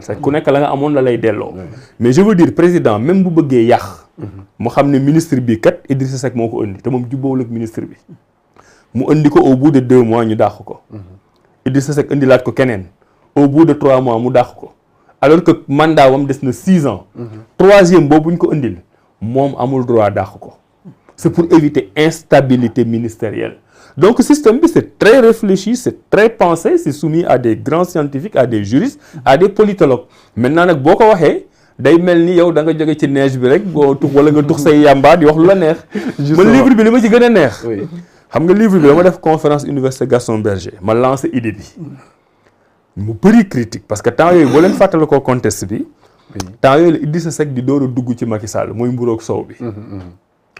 c'est ku nekk la nga amoon la lay delloo. mais je veux dire président même bu bëggee yàq. mu xam ne ministre bi kat Idrissa Seck moo ko indi te moom jubboowul ak ministre bi. mu indi ko au bout de 2 mois ñu dàq ko. Idrissa Seck indilaat ko keneen. au bout de 3 mois mu dàq ko. alors que mandat wam des na 6 ans. 3e boobu ñu ko indil moom amul droit dàq ko. c'est pour éviter instabilité ministérielle. donc système bi c'est très réfléchi, c'est très pensé, c'est soumis à des grands scientifiques, à des juristes, à des politologues. maintenant nag boo ko waxee day mel ni yow da nga jóge ci neige bi rek boo tux wala nga tux say yàmba di wax lu la neex. man livre bi li ma ci gën a neex. xam nga livre bi dama def conférence université Gaston Berger ma lancé idée bi. mu bëri critique parce que temps yooyu boo leen fàttali ko contexte bi. temps yooyu la Idrissa Seck di door a dugg ci Macky Sall mooy mburoog sow bi.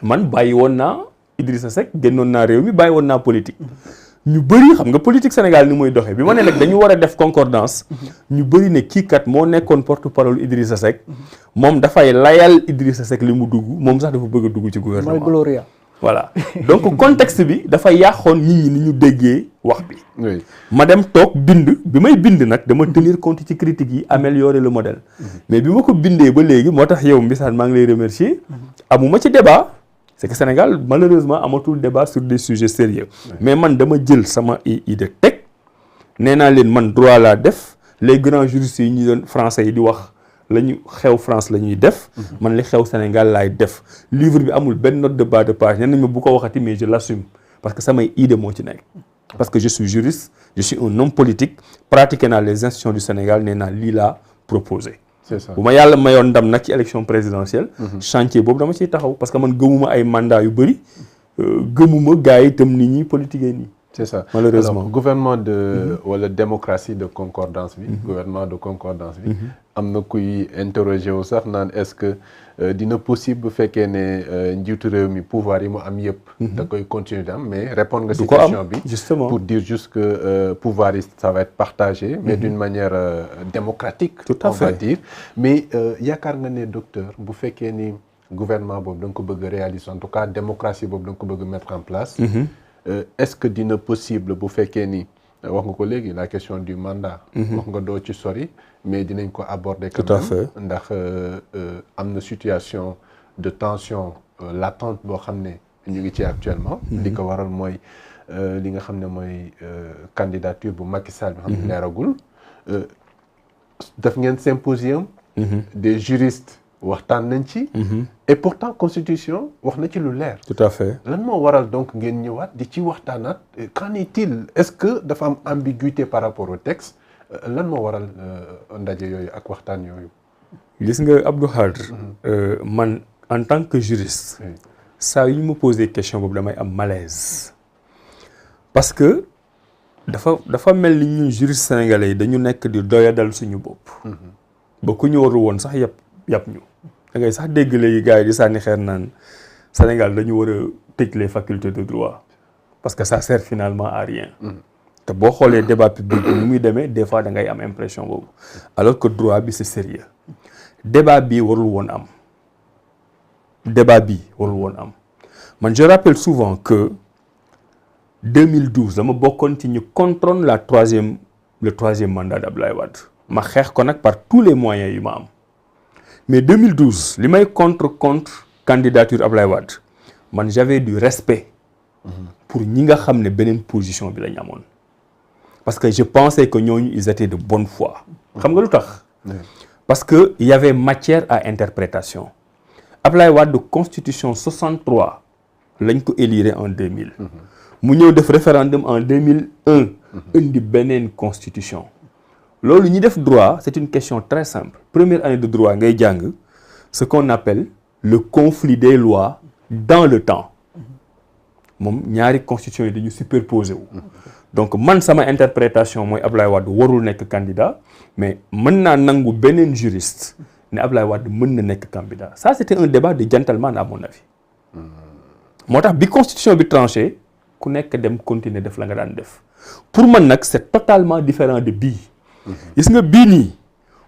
man bàyyi woon naa Idrissa Seck génnoon naa réew mi bàyyi woon naa politique. ñu bëri xam nga politique Sénégal ni muy doxee bi ma ne nag dañu war a def concordance. ñu bëri ne kii kat moo nekkoon porte-parole Idrissa Seck. moom dafay layal Idrissa Seck li mu dugg moom sax dafa bëgg a dugg ci gouvernement. mooy Gloria. voilà donc contexte bi dafa yàqoon nit ñi ni ñu déggee wax bi. ma dem toog bind bi may bind nag dama tenir compte ci critiques yi améliorer le modèle. mais bi ma ko bindee ba léegi moo tax yow Mbissane maa ngi lay remercier. amuma ci débat. c'est que Sénégal malheureusement amatul débat sur des sujets sérieux mais man dama jël sama idée teg nee naa leen man droit laa def les grands juristes yi ñu doon français yi di wax la ñu xew France la ñuy def man li xew Sénégal laay def livre bi amul benn note de bas de page nee nañ ma bu ko waxati mais je l'assume parce que samay idée moo ci nekk parce que je suis juriste je suis un homme politique pratiqué naa les institutions du Sénégal nee naa lii laa proposé. c'est ça bu ma yàlla mayoon ndam nag ci élection présidentielle. chantier boobu dama ciy taxaw parce que man gëmuma ay mandat yu bëri gëmuma gars yi itam nit ñi politique nii. c'est ça malheureusement alors gouvernement de wala démocratie de concordance bi. gouvernement de concordance bi. am na kuy interroger wu sax naan est-ce que dina possible bu fekkee ne njiitu réew mi pouvoir yi mu am yëpp. da koy continuer di am mais répondre nga ci question bi justement pour dire juste que pouvoir yi ça va être partagé. mais d'une manière démocratique. tout à fait on va dire mais yaakaar nga ne docteur bu fekkee ni gouvernement boobu da nga ko bëgg a réaliser en tout cas démocratie boobu da nga ko bëgg a mettre en place. Est-ce que dina possible bu fekkee ni wax nga ko léegi la question du mandat. wax nga doo ci sori mais dinañ ko aborder. tout à fait ndax am na situation de tension latente boo xam ne ñu ngi ci actuellement. li ko waral mooy li nga xam ne mooy candidature bu Macky Sall bi xam ne leeragul. def ngeen symposium. des juristes waxtaan nañ ci. et pourtant constitution wax na ci lu leer. tout à fait lan moo waral donc ngeen ñëwaat di ci waxtaanaat qu'en est-il est-ce que dafa am ambiguïté par rapport au texte lan moo waral ndaje yooyu ak waxtaan yooyu. gis nga Abdou Khadre man en tant que juriste. saa yu ñu ma posé question boobu damay am malaise. parce que dafa mel ni ñun juriste sénégalais yi dañu nekk di doyadal suñu bopp. ba ku ñu waru woon sax yàpp ñu. da ngay sax dégg léegi gars yi di sànni xeer naan Sénégal dañu war a tëj les facultés de droit parce que ça sert finalement à rien. te boo xoolee débat public bi ni muy demee des fois da ngay am impression boobu alors que droit bi c'est sérieux débat bi warul woon am man je rappelle souvent que 2012 dama bokkoon ci ñu contrôle le troisième mandat d'Abdoulaye Wade ma xeex ko nag par tous les moyens yu ma am. mais 2012 li may contre candidature Abdoulaye Wade man j'avais du respect pour ñi nga xam ne beneen position bi lañ amoon parce que je pensais que ñooñu ils étaient de bonne foi xam nga lu tax parce que il y avait matière à interprétation Abdoulaye Wade constitution 63 lañ ko élire en 2000 mu ñëw def référendum en 2001 indi beneen constitution loolu ñi def droit c'est une question très simple première année de droit ngay jàng ce qu'on appelle le conflit des lois dans le temps moom ñaari constitution yi dañu superposé wu donc man sama interprétation mooy Abdoulaye Wade warul nekk candidat mais mën naa nangu beneen juriste ne Abdoulaye Wade mën na nekk candidat ça c'était un débat de gentleman à mon avis moo tax bi constitution bi tranché ku nekk dem continuer def la nga daan def pour man nag c'est totalement différent de bii gis nga bii nii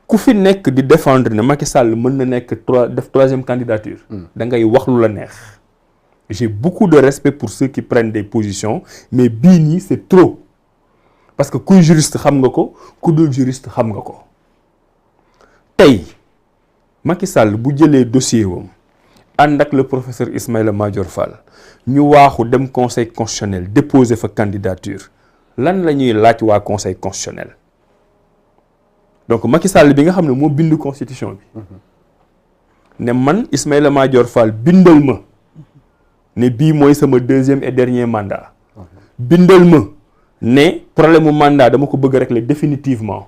ku fi nekk di défendre ne Macky Sall mën na nekk def troisième candidature da ngay wax lu la neex j'ai beaucoup de respect pour ceux qui prennent des positions mais bii nii c'est trop parce que kuy juriste xam nga ko ku dul juriste xam nga ko tey Macky Sall bu jëlee dossier wam ànd ak le professeur Ismaïla Madior Fall ñu waaxu dem conseil constitutionnel déposer fa candidature lan la ñuy laaj waa conseil constitutionnel donc Macky Sall bi nga xam ne moo bind constitution bi ne man Ismaïla Madior Fall bindal ma ne bii mooy sama deuxième et dernier mandat bindal ma ne problème mu mandat dama ko bëgg a régler définitivement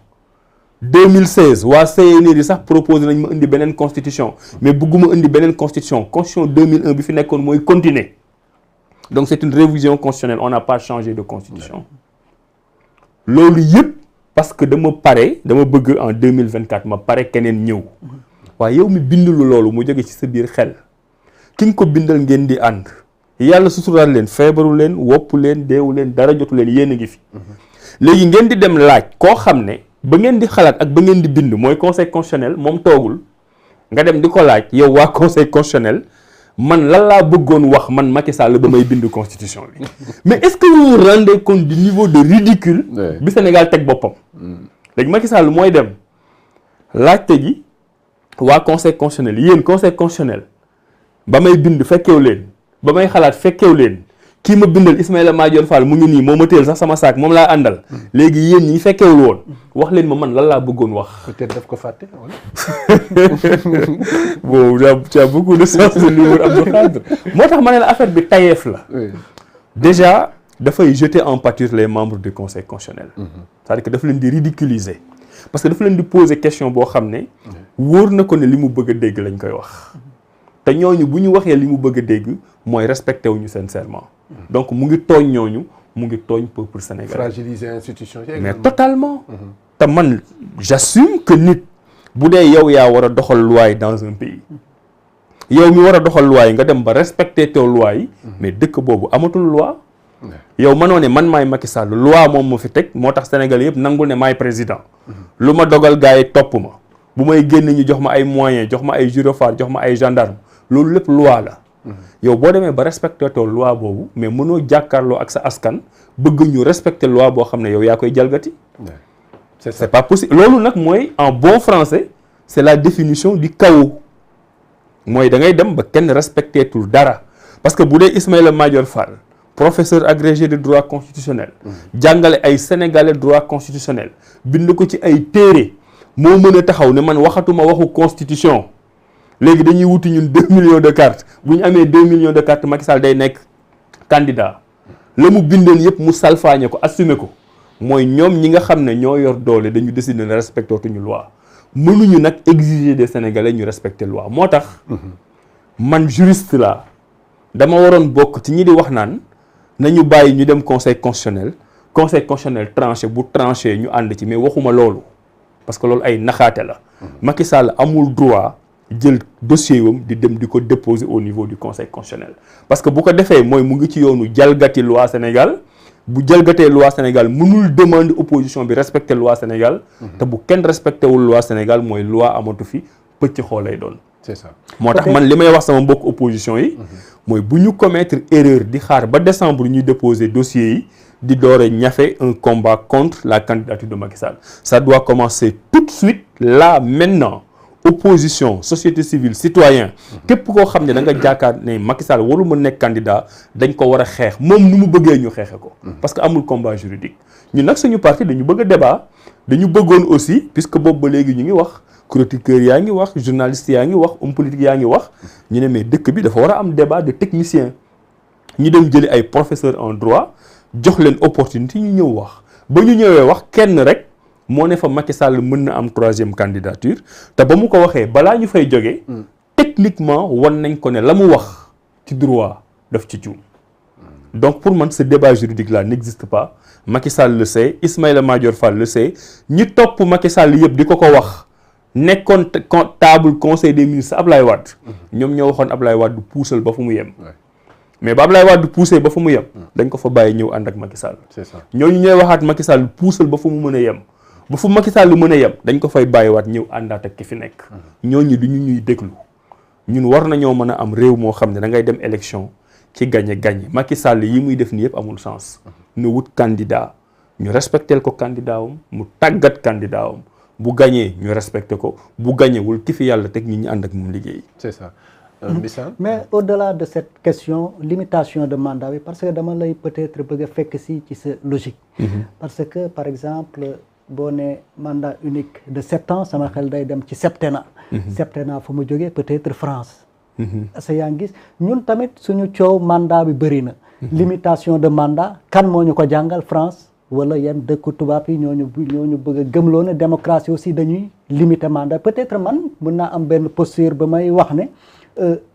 2016 waa CNRI yi sax proposé nañ ma indi beneen constitution mais bëgguma indi beneen constitution 2001 bi fi nekkoon mooy continuer donc c'est une révision constitutionnelle on n'a pas changé de constitution loolu yëpp parce que dama bëgg en 2024 ma pare keneen ñëw waaye yow mi bindulu loolu mu jóge ci sa biir xel ki nga ko bindal ngeen di ànd yàlla suturaal leen feebaru leen woppu leen deewu leen dara jotu leen yéen a ngi fi léegi ngeen di dem laaj koo xam ne ba ngeen di xalaat ak ba ngeen di bind mooy conseil constitutionnel moom toogul nga dem di ko laaj yow waa conseil constitutionnel man lan laa bëggoon wax man Macky Sall ba may bind constitution bi mais est-ce que vous vous rendez compte du niveau de ridicule bi Sénégal teg boppam léegi Macky Sall mooy dem laajte ji waa conseil constitutionnel yéen conseil constitutionnel ba may bind fekkew leen ba may xalaat fekkew leen kii ma bindal Ismaïla Madior Fall mu ngi nii moo ma téel sax sama saak moom laa àndal léegi yéen ñi fekkewul woon wax leen ma man lan laa bëggoon wax. peut-être daf ko fàtte wala. bon tu as beaucoup de sens de l'humour Abdou Khadre moo tax ma ne la affaire bi tayeef la. déjà dafay jeter en pâture les membres du conseil constitutionnel. c'est-à-dire que dafa leen di ridiculiser parce que dafa leen di poser question boo xam ne wóor na ko ne li mu bëgg a dégg lañ koy wax te ñooñu bu ñu waxee li mu bëgg a dégg mooy respecté wuñu seen serment. donc mu ngi tooñ ñooñu mu ngi tooñ peuple sénégalais. fragiliser institution yi mais totalement. te man j'assume que nit bu dee yow yaa war a doxal loi yi dans un pays yow mi war a doxal loi yi nga dem ba respecter te loi yi mais dëkk boobu amatul loi. yow mënoo ne man maay Macky Sall loi moom ma fi teg moo tax Sénégal yëpp nangul ne maay président lu ma dogal gars yi topp ma bu may génn ñu jox ma ay moyens jox ma ay gyrophares jox ma ay gendarme loolu lépp loi la. yow boo demee ba respecté too loi boobu mais mënoo jàkkaarloo ak sa askan bëgg ñu respecté loi boo xam ne yow yaa koy jalgati. c'est pas possible loolu nag mooy en bon français c'est la définition du chaos mooy da ngay dem ba kenn respecté tul dara parce que bu dee Ismaïla Madior Fall professeur agrégé de droit constitutionnel jàngale ay sénégalais droit constitutionnel bind ko ci ay téere moo mën a taxaw ne man waxatuma waxu constitution. léegi dañuy wuti ñun 2 millions de cartes bu ñu amee 2 millions de cartes Macky Sall day nekk candidat la mu bindoon yëpp mu salfaañe ko assumer ko mooy ñoom ñi nga xam ne ñoo yor doole dañu décider ne respecté tuñu loi mënuñu nag exiger des Sénégalais ñu respecter loi moo tax man juriste la dama waroon bokk ci ñi di wax naan nañu bàyyi ñu dem conseil constitutionnel tranché bu tranché ñu ànd ci mais waxuma loolu parce que loolu ay naxaate la Macky Sall amul droit jël dossier wam di dem di ko déposer au niveau du conseil constitutionnel parce que bu ko defee mooy mu ngi ci yoonu jalgati loi Sénégal bu jalgatee loi Sénégal mënul demander opposition bi respecter loi Sénégal te bu kenn respecté wul loi Sénégal mooy loi amatu fi pëcc xoo lay doon. c'est ça moo tax man li may wax sama mbokk opposition yi mooy bu ñu commettre erreur di xaar ba décembre ñuy déposer dossier yi di door a ñafe un combat contre la candidature de Macky Sall ça doit commencer tout de suite là maintenant. opposition société civile citoyen képp koo xam ne da nga jàkkaar ne Macky Sall warul ma nekk candidat dañ ko war a xeex moom ni mu bëggee ñu xeexe ko parce que amul combat juridique ñun nag suñu parti dañu bëgg a débat dañu bëggoon aussi puisque boobu ba léegi ñu ngi wax chroniqueurs yaa ngi wax journalistes yaa ngi wax homme politique yaa ngi wax ñu ne mais dëkk bi dafa war a am débat de technicien ñu dem jëli ay professeurs en droit jox leen opportunité ñu ñëw wax ba ñu ñëwee wax kenn rek moo ne fa Macky Sall mën na am 3e candidature te ba mu ko waxee balaa ñu fay jógee techniquement wan nañ ko ne la mu wax ci droit daf ci juum donc pour man ce débat juridique là n'existe pas Macky Sall le sait Ismaïla Madior Fall le sait ñi topp Macky Sall yëpp di ko wax nekkoon table conseil des ministres Ablaye Wade ñoom ñoo waxoon Ablaye Wade puusal ba fu mu yem mais ba Ablaye Wade poussé ba fu mu yem dañ ko fa bàyyi ñëw ànd ak Macky Sall c'est ça ñooñu ñooy waxaat Macky Sall puusal ba fu mu mën a yem ba fu Macky Sall mën a yem dañ ko fay bàyyiwaat ñëw àndaat ak ki fi nekk ñooñu du ñu ñuy déglu ñun war nañoo mën a am réew moo xam ne da ngay dem élection ci gagné Macky Sall yi muy def nii yëpp amul sens na wut candidat ñu respecteel ko candidat wam mu tàggat candidat wam bu gagné ñu respecté ko bu gagné wul ki fi yàlla teg nit ñi ànd ak moom liggéey. c'est ça. Mbissane. Mais au-delà de cette question limitation de mandat bi parce que dama lay peut-être bëgg a fekk si ci sa logique. Parce que par exemple boo ne mandat unique de 7 ans sama xel day dem ci septennat. Septennat fu mu jógee peut-être France. parce que yaa ngi gis ñun tamit suñu coow mandat bi bëri na. limitation de mandat kan moo ñu ko jàngal France wala yenn dëkku tubaab yi ñooñu bëgg a gëmloo ne démocratie aussi dañuy limiter mandat peut-être man mën naa am benn posture ba may wax ne.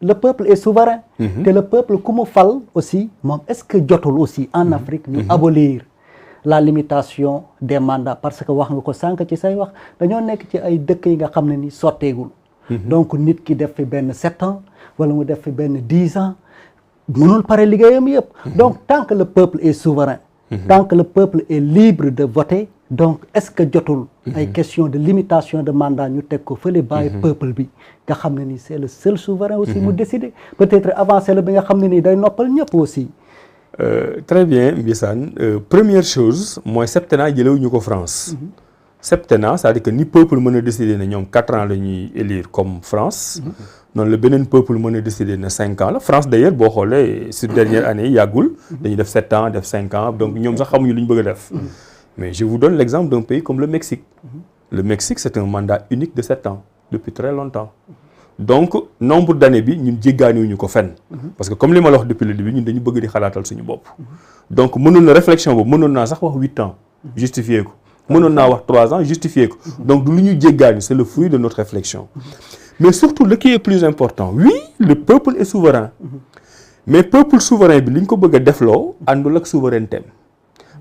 Le peuple est souverain. te le peuple ku mu fal aussi moom est-ce que jotul aussi en Afrique ñu abolir la limitation des mandats parce que wax nga ko sànq ci say wax dañoo nekk ci ay dëkk yi nga xam ne ni sotteegul. donc nit ki def fi benn 7 ans wala mu def fi benn 10 ans mënul pare liggéeyam yëpp. donc tant que le peuple est souverain. tant que le peuple est libre de voter donc est-ce que jotul ay question de limitation de mandat ñu teg ko fële bàyyi peuple bi nga xam ne ni c'est le seul souverain aussi mu décider peut-être avancer la bi nga xam ne nii day noppal ñëpp aussi. Très bien Mbissane première chose mooy septennat jëlewuñu ko France. Septennat c'est-à-dire que ni peuple mën a décider ne ñoom 4 ans la ñuy élire comme France. noonu la beneen peuple mën a décider ne 5 ans la France d'ailleurs boo xoolee sur dernière année yàggul. dañuy def 7 ans def 5 ans donc ñoom sax xamuñu lu ñu bëgg a def. mais je vous donne l'exemple d'un pays comme le Mexique. Le Mexique c'est un mandat unique de 7 ans depuis très longtemps. donc nombre d'années bi ñun jéggaaniwuñu ko fenn. parce que comme li ma la wax depuis le début ñun dañu bëgg di xalaatal suñu bopp. donc mënoon na réflexion boobu mënoon naa sax wax 8 ans. justifier ko mënoon naa wax 3 ans justifier ko. donc du lu ñu jéggaani c'est le fruit de notre réflexion. mais surtout le qui est plus important oui le peuple est souverain. mais peuple souverain bi li ñu ko bëgg a defloo àndul ak souveraineté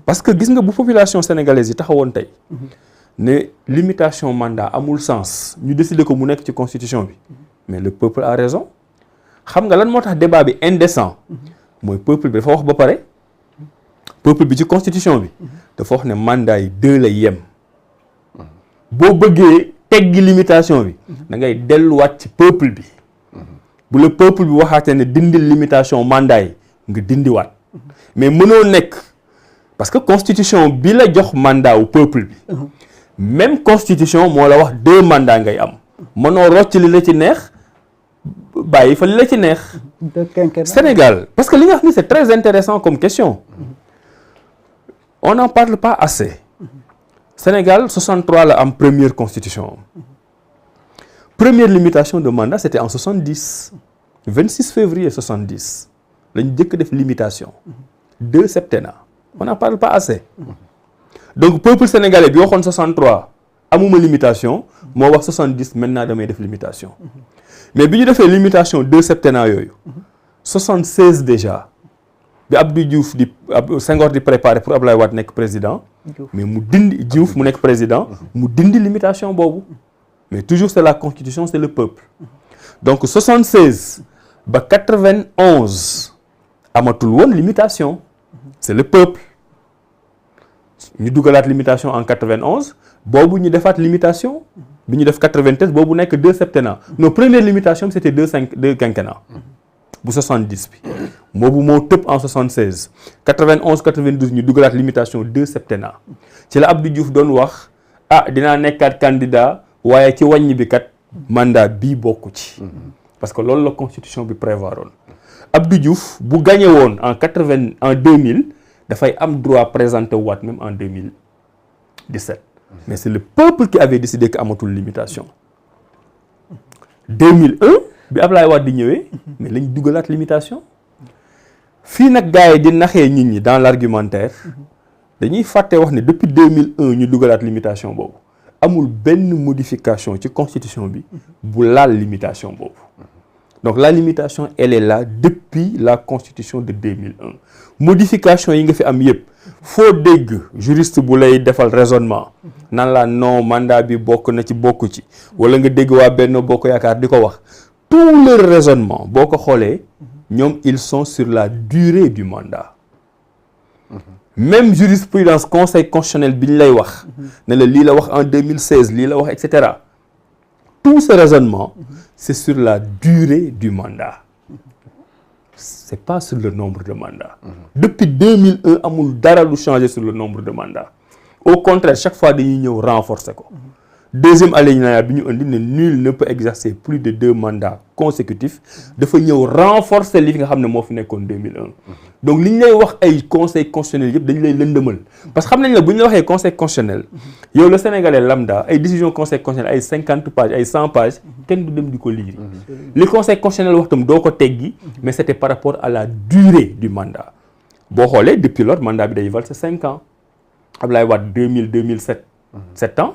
parce que gis nga bu population sénégalaise yi taxawoon tey. ne limitation mandat amul sens ñu décider ko mu nekk ci constitution bi. mais le peuple a raison. xam nga lan moo tax débat bi indécent. mooy peuple bi dafa wax ba pare. peuple bi ci constitution bi. dafa wax ne mandat yi 2 lay yem. boo bëggee teggi limitation bi. da ngay delluwaat ci peuple bi. bu le peuple bi waxaatee ne dindil limitation mandat yi nga dindiwaat. mais mënoo nekk parce que constitution bi la jox mandat wu peuple bi. même constitution moo la wax 2 mandats ngay am. mënoo rocc li la ci neex bàyyi fa li la ci neex. Sénégal parce que li nga xam ni c'est très intéressant comme question. on n'en parle pas assez. Sénégal 63 la am première constitution. Première limitation de mandat c'était en 70. 26 février 70 lañu jëkk def limitation. 2 septennats. on n'en parle pas assez. donc peuple sénégalais bi waxoon 63 amuma limitation moo wax 70 maintenant damay def limitation. mais bi ñu defee limitation 2 septennats yooyu. 76 déjà. bi Abdou Diouf di Senghor di préparer pour Abdoulaye Wade nekk président. mais mu dindi Diouf mu nekk président. mu dindi limitation boobu. mais toujours c'est la constitution c'est le peuple. donc 76 ba 91 amatul woon limitation. c'est le peuple. ñu dugalaat limitation en 91 boobu ñu defaat limitation. bi ñu def 93 boobu nekk 2 septennats. nos premières limitations c'était 2 quinquennats. bu 70 bi. boobu moo tëb en 76. 91 92 ñu dugalaat limitation 2 septennats. ci la Abdou Diouf doon wax dinaa nekkaat candidat waaye ci wàññi bi kat mandat bii bokku ci. parce que loolu la constitution bi prévoiroon. Abdou Diouf bu gagné woon en 2000 dafay am droit présenter waat même en 2017. mais c'est le peuple qui avait décidé que amatul limitation. 2001 bi Ablaye Wade di ñëwee. mais lañ dugalaat limitation. fii nag gars yi di naxee nit ñi dans l'argumentaire. dañuy fàtte wax ne depuis 2001 ñu dugalaat limitation boobu. amul benn modification ci constitution bi. bu laal limitation boobu. donc la limitation elle est là depuis la constitution de 2001. modification yi nga fi am yépp foo dégg juriste bu lay defal raisonnement nan la non mandat bi bokk na ci bokk ci wala nga dégg waa Benno Bokk Yaakaar di ko wax tout leur raisonnement boo ko xoolee ñoom ils sont sur la durée du mandat. même jurisprudence conseil constitutionnel bi ñu lay wax ne la lii la wax en 2016 lii la wax et cetera tout ce raisonnement c'est sur la durée du mandat. c'est pas sur le nombre de mandats. depuis 2001 amul dara lu changer sur le nombre de mandats. au contraire chaque fois dañuy ñëw renforcer ko. deuxième alinéa bi ñu indi ne nul ne peut exercer plus de 2 mandats consécutifs dafa ñëw renforcer li nga xam ne moo fi nekkoon 2001 donc li ñu lay wax ay conseil constitutionnel yëpp dañu lay lëndëmal parce que xam nañ la bu ñu la waxee conseil constitutionnel yow le sénégalais lambda ay décision conseil constitutionnel ay 50 pages ay 100 pages kenn du dem di ko lire li conseil constitutionnel wax tam doo ko teggi mais c'était par rapport à la durée du mandat boo xoolee depuis lors mandat bi day valse 5 ans Abdoulaye Wade 2007 7 ans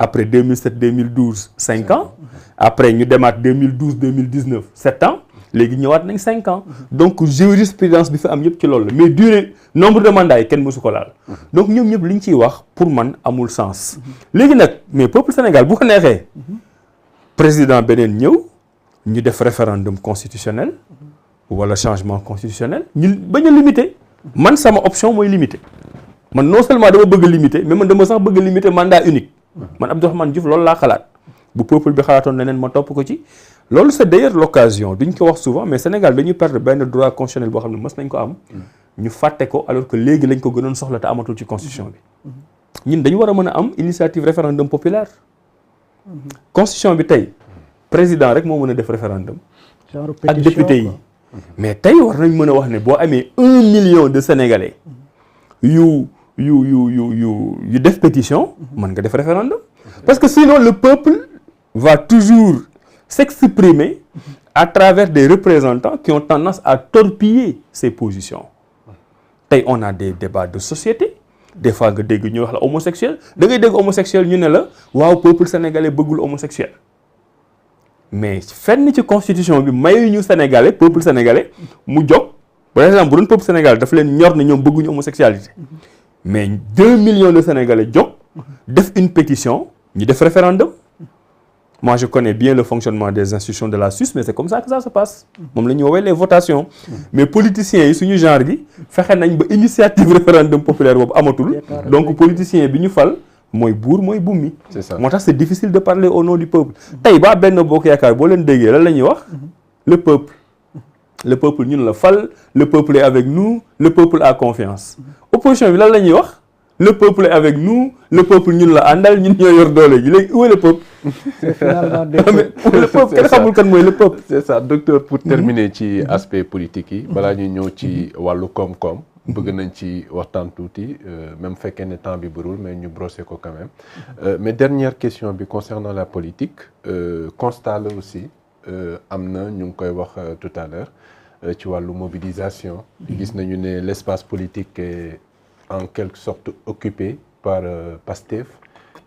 après 2007-2012 5 ans après ñu demaat 2012-2019 7 ans léegi ñëwaat nañ 5 ans donc jurisprudence bi fi am yëpp ci loolu la mais durée nombre de mandats yi kenn mësu ko laal donc ñoom ñëpp li ñu ciy wax pour man amul sens léegi nag mais peuple Sénégal bu ko neexee président beneen ñëw ñu def référendum constitutionnel wala changement constitutionnel ñu bañ a limiter man sama option mooy limiter man non seulement dama bëgg limiter mais man dama sax bëgg limiter mandat unique man Abdourahmane Diouf loolu laa xalaat bu peuple bi xalaatoon leneen ma topp ko ci loolu c'est d'ailleurs l'occasion duñ ko wax souvent mais Sénégal dañuy perdre benn droit constitutionnel boo xam ne mës nañ ko am ñu fàtte ko alors que léegi lañ ko gënoon soxla te amatul ci constitution bi ñun dañu war a mën a am initiative référendum populaire constitution bi tey président rek moo mën a def référendum ak député yi mais tey war nañ mën a wax ne boo amee 1 million de Sénégalais yu def pétition mën nga def référendum parce que sinon le peuple va toujours s'exprimer à travers des représentants qui ont tendance à torpiller ses positions tey on a des débats de société des fois nga dégg ñu wax la homosexuel da ngay dégg homosexuel ñu ne la waaw peuple sénégalais bëggul homosexuel mais fenn ci constitution bi mayuñu sénégalais peuple sénégalais mu jóg par exemple bu doon peuple sénégalais daf leen ñor ne ñoom bëgguñu homosexualité mais 2 millions de Sénégalais jóg def une pétition ñu def référendum moi je connais bien le fonctionnement des institutions de la Suisse mais c'est comme ça que ça se passe moom la ñu woowee les votations mais politiciens yi suñu genre gi fexe nañ ba initiative référendum populaire boobu amatul donc politicien bi ñu fal mooy buur mooy bummi c'est ça moo tax c'est difficile de parler au nom du peuple tey ba Benno Bokk Yaakaar boo leen déggee lan la ñuy wax le peuple ñun la fal le peuple est avec nous le peuple a confiance opposition bi lan la ñuy wax le peuple est avec nous le peuple ñun la àndal ñun ñoo yor doole ji léegi où est le peuple c'est finalement le peuple kenn xamul kan mooy le peuple c'est ça docteur pour terminer ci aspect politique yi balaa ñuy ñëw ci wàllu koom-koom bëgg nañ ci waxtaan tuuti même fekkee ne temps bi bërul mais ñu brosser ko quand même mais dernière question bi concernant la politique constat la aussi am na ñu ngi koy wax tout à l'heure ci wàllu mobilisation gis nañu ne l'espace politique est en quelque sorte occupé par Pastef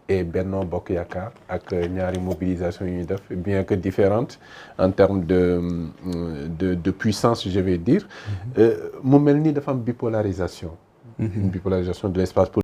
et Benno Bokk Yaakaar ak ñaari mobilisation yu ñuy def bien que différentes en termes de puissance je vais dire mu mel ni dafa am bipolarisation une bipolarisation de l'espace politique